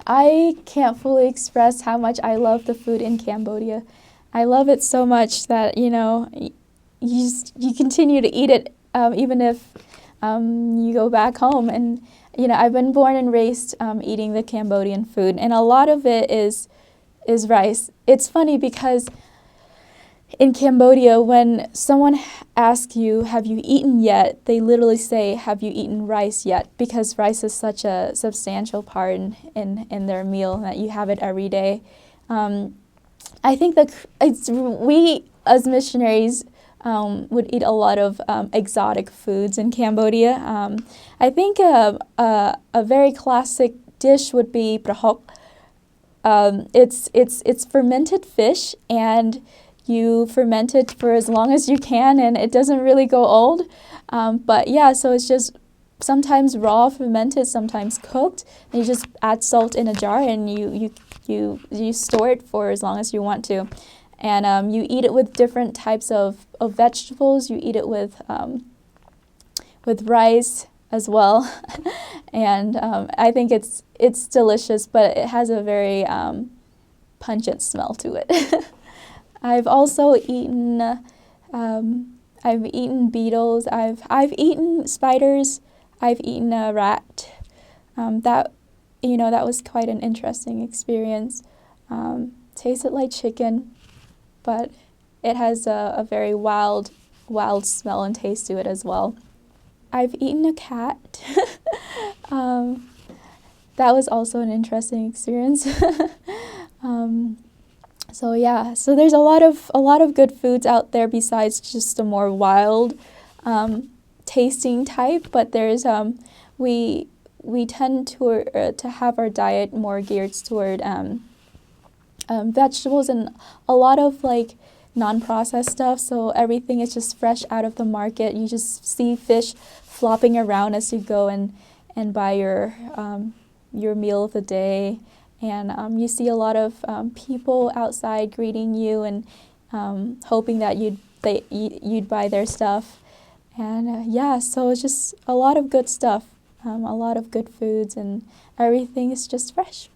I can't fully express how much I love the food in Cambodia. I love it so much that, you continue to eat it even if you go back home. And, I've been born and raised eating the Cambodian food, and a lot of it is rice. It's funny because in Cambodia, when someone asks you, have you eaten yet, they literally say, have you eaten rice yet? Because rice is such a substantial part in their meal that you have it every day. I think that we as missionaries would eat a lot of exotic foods in Cambodia. I think a very classic dish would be prahok. It's fermented fish, and you ferment it for as long as you can, and it doesn't really go old. But yeah, so it's just sometimes raw fermented, sometimes cooked, and you just add salt in a jar, and you store it for as long as you want to. And you eat it with different types of vegetables. You eat it with rice as well. And I think it's delicious, but it has a very pungent smell to it. I've also eaten I've eaten beetles. I've eaten spiders. I've eaten a rat. That was quite an interesting experience. Tasted like chicken, but it has a very wild smell and taste to it as well. I've eaten a cat. That was also an interesting experience. So there's a lot of good foods out there besides just the more wild tasting type. But there's we tend to have our diet more geared toward vegetables and a lot of like non-processed stuff. So everything is just fresh out of the market. You just see fish flopping around as you go and buy your meal of the day. And you see a lot of people outside greeting you and hoping that you'd buy their stuff. And so it's just a lot of good stuff, a lot of good foods, and everything is just fresh.